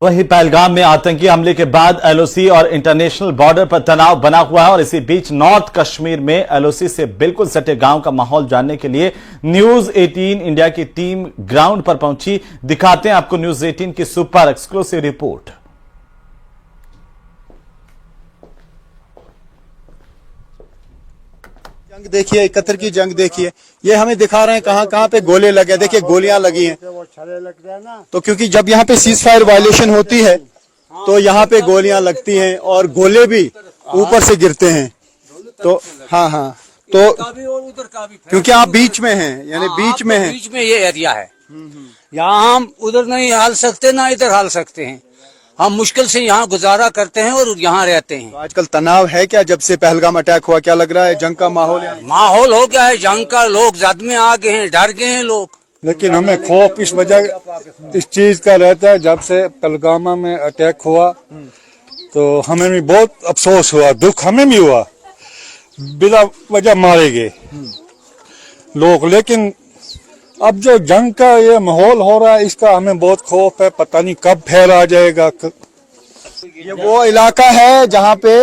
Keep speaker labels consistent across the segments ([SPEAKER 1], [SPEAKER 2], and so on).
[SPEAKER 1] वहीं पहलगाम में आतंकी हमले के बाद एलओसी और इंटरनेशनल बॉर्डर पर तनाव बना हुआ है और इसी बीच नॉर्थ कश्मीर में एलओसी से बिल्कुल सटे गांव का माहौल जानने के लिए न्यूज 18 इंडिया की टीम ग्राउंड पर पहुंची। दिखाते हैं आपको न्यूज 18 की सुपर एक्सक्लूसिव रिपोर्ट।
[SPEAKER 2] जंग देखिए, 71 की जंग देखिए, ये हमें दिखा रहे हैं कहाँ कहाँ पे गोले लगे। देखिए गोलियां लगी हैं, तो क्योंकि जब यहाँ पे सीज फायर वायलेशन होती है तो यहाँ पे गोलियां लगती हैं और गोले भी ऊपर से गिरते हैं। तो हाँ, तो क्योंकि आप बीच में हैं, यानी बीच में हैं,
[SPEAKER 3] बीच में ये एरिया है, यहाँ हम उधर नहीं हाल सकते ना इधर हाल सकते हैं। हम मुश्किल से यहाँ गुजारा करते हैं और यहाँ रहते हैं।
[SPEAKER 2] तो आजकल तनाव है क्या? जब से पहलगाम अटैक हुआ, क्या लग रहा है जंग का माहौल है?
[SPEAKER 3] माहौल हो गया है जंग का, लोग जद में आ गए हैं, डर गए हैं लोग।
[SPEAKER 4] लेकिन हमें खौफ इस वजह इस चीज का रहता है, जब से पहलगाम में अटैक हुआ तो हमें भी बहुत अफसोस हुआ, दुख हमें भी हुआ, बिना वजह मारे गए लोग। लेकिन अब जो जंग का ये माहौल हो रहा है इसका हमें बहुत खौफ है, पता नहीं कब फैल आ जाएगा।
[SPEAKER 2] ये वो इलाका है जहाँ पे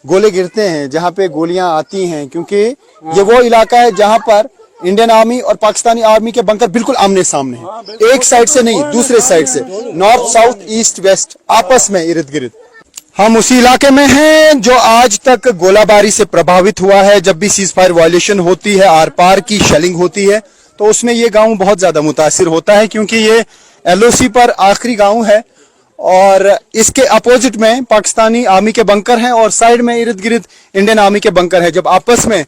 [SPEAKER 2] गोले गिरते हैं, जहाँ पे गोलियां आती हैं, क्योंकि ये वो इलाका है जहाँ पर इंडियन आर्मी और पाकिस्तानी आर्मी के बंकर बिल्कुल आमने सामने हैं। एक साइड से नहीं, दूसरे साइड से, नॉर्थ साउथ ईस्ट वेस्ट आपस में इर्द गिर्द। हम उसी इलाके में हैं जो आज तक गोलाबारी से प्रभावित हुआ है। जब भी सीज फायर वायलेशन होती है, आर पार की शेलिंग होती है, तो उसमें ये गांव बहुत ज्यादा मुतासिर होता है, क्योंकि ये एलओसी पर आखिरी गांव है और इसके अपोजिट में पाकिस्तानी आर्मी के बंकर हैं और साइड में इर्द गिर्द इंडियन आर्मी के बंकर हैं। जब आपस में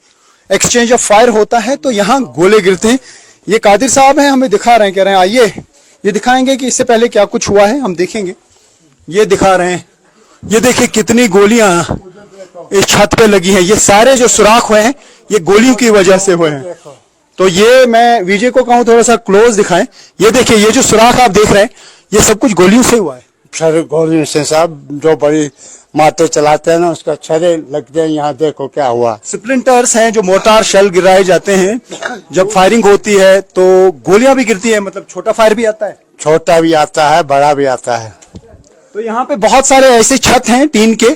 [SPEAKER 2] एक्सचेंज ऑफ फायर होता है तो यहाँ गोले गिरते हैं। ये कादिर साहब हैं, हमें दिखा रहे हैं, कह रहे हैं आइए ये दिखाएंगे कि इससे पहले क्या कुछ हुआ है, हम देखेंगे। ये दिखा रहे हैं, ये देखिए कितनी गोलियां इस छत पे लगी हैं। ये सारे जो सुराख हुए हैं ये गोलियों की वजह से हुए हैं। तो ये मैं विजय को कहूँ थोड़ा सा क्लोज दिखाएं। ये देखिए, ये जो सुराख आप देख रहे हैं ये सब कुछ गोलियों से हुआ है।
[SPEAKER 4] छरे गोलियों से साहब, जो बड़ी मारते चलाते हैं ना उसका छरे लगते हैं। यहाँ देखो क्या हुआ,
[SPEAKER 2] स्प्लिंटर्स हैं, जो मोटार शेल गिराए जाते हैं। जब फायरिंग होती है तो गोलियां भी गिरती है, मतलब छोटा फायर भी आता है,
[SPEAKER 4] छोटा भी आता है, बड़ा भी आता है।
[SPEAKER 2] तो यहाँ पे बहुत सारे ऐसे छत हैं टीन के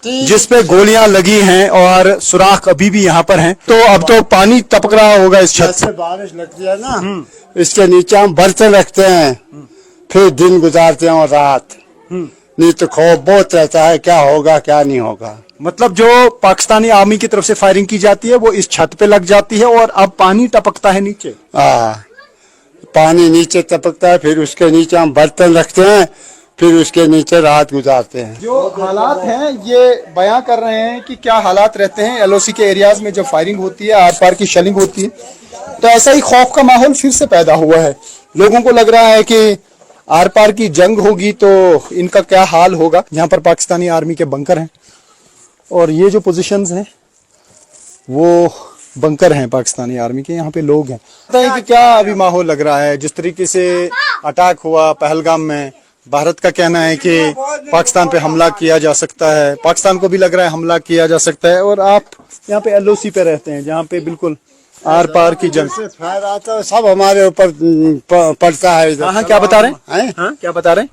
[SPEAKER 2] जिसपे गोलियां लगी हैं और सुराख अभी भी यहाँ पर हैं। तो अब तो पानी टपक रहा होगा इस छत से।
[SPEAKER 4] बारिश लगती है ना, इसके नीचे हम बर्तन रखते हैं, फिर दिन गुजारते हैं और रात। नहीं तो खौफ बहुत रहता है, क्या होगा क्या नहीं होगा।
[SPEAKER 2] मतलब जो पाकिस्तानी आर्मी की तरफ से फायरिंग की जाती है वो इस छत पे लग जाती है और अब पानी टपकता है नीचे।
[SPEAKER 4] पानी नीचे टपकता है, फिर उसके नीचे हम बर्तन रखते हैं, फिर उसके नीचे रात गुजारते हैं।
[SPEAKER 2] जो हालात हैं ये बयां कर रहे हैं कि क्या हालात रहते हैं एलओसी के एरियाज में जब फायरिंग होती है, आर पार की शेलिंग होती है। तो ऐसा ही खौफ का माहौल फिर से पैदा हुआ है। लोगों को लग रहा है कि आर पार की जंग होगी तो इनका क्या हाल होगा। यहाँ पर पाकिस्तानी आर्मी के बंकर हैं और ये जो पोजीशंस हैं वो बंकर हैं पाकिस्तानी आर्मी के। यहाँ पे लोग हैं। पता है कि क्या अभी माहौल लग रहा है जिस तरीके से अटैक हुआ पहलगाम में। भारत का कहना है कि पाकिस्तान पे हमला किया जा सकता है, पाकिस्तान को भी लग रहा है हमला किया जा सकता है। और आप यहाँ पे एलओसी पे रहते हैं जहाँ पे बिल्कुल आर पार की जंग से
[SPEAKER 4] फायर आता है, सब हमारे ऊपर पड़ता है इधर।
[SPEAKER 2] हाँ, क्या बता रहे हैं? हाँ, क्या बता रहे हैं?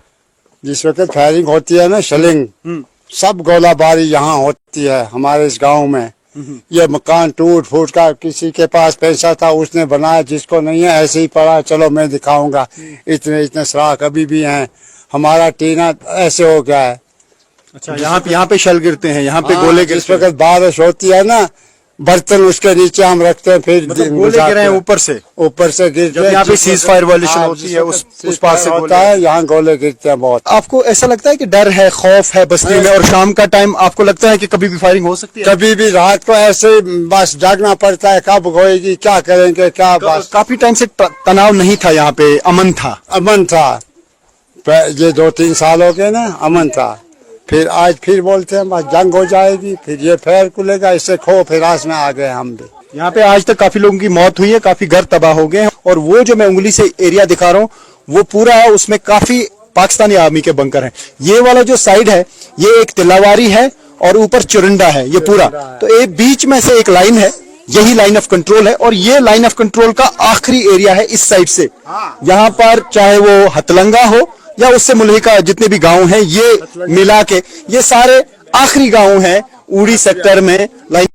[SPEAKER 4] जिस वक्त फायरिंग होती है ना, शेलिंग, सब गोलाबारी यहाँ होती है हमारे इस गांव में। ये मकान टूट फूट का, किसी के पास पैसा था उसने बनाया, जिसको नहीं है ऐसे ही पड़ा, चलो मैं दिखाऊंगा। इतने इतने सुराख अभी भी हैं। हमारा टीना ऐसे हो गया है।
[SPEAKER 2] अच्छा, यहाँ पे शल गिरते हैं, यहाँ पे गोले गिरते हैं।
[SPEAKER 4] जिस वक्त बारिश होती है ना, बर्तन उसके नीचे हम रखते हैं, फिर
[SPEAKER 2] गोले गिरे हैं ऊपर से
[SPEAKER 4] गिरते हैं।
[SPEAKER 2] यहाँ पे सीज फायर वायलेशन होती है उस पास से
[SPEAKER 4] होता है, यहाँ गोले गिरते हैं बहुत।
[SPEAKER 2] आपको ऐसा लगता है कि डर है, खौफ है बस्ती में? और शाम का टाइम आपको लगता है कि कभी भी फायरिंग हो सकती है?
[SPEAKER 4] कभी भी, रात को ऐसे बस जागना पड़ता है, कब होएगी, क्या करेंगे, क्या। बस
[SPEAKER 2] काफी टाइम से तनाव नहीं था, यहाँ पे अमन था।
[SPEAKER 4] अमन था, ये 2-3 साल हो गए ना, अमन था। फिर आज फिर बोलते हैं बस जंग हो जाएगी, फिर ये फेर खुलेगा, इससे खौफ हिरास में आ गए हम भी।
[SPEAKER 2] यहाँ पे आज तक काफी लोगों की मौत हुई है, काफी घर तबाह हो गए हैं। और वो जो मैं उंगली से एरिया दिखा रहा हूँ वो पूरा है, उसमें काफी पाकिस्तानी आर्मी के बंकर हैं। ये वाला जो साइड है ये एक तिलावारी है और ऊपर चुरंडा है ये पूरा। तो एक बीच में से एक लाइन है, यही लाइन ऑफ कंट्रोल है और ये लाइन ऑफ कंट्रोल का आखिरी एरिया है इस साइड से। यहाँ पर चाहे वो हतलंगा हो, या उससे मुल्हिका जितने भी गांव हैं ये मिला के ये सारे आखिरी गांव हैं उड़ी सेक्टर में लाइन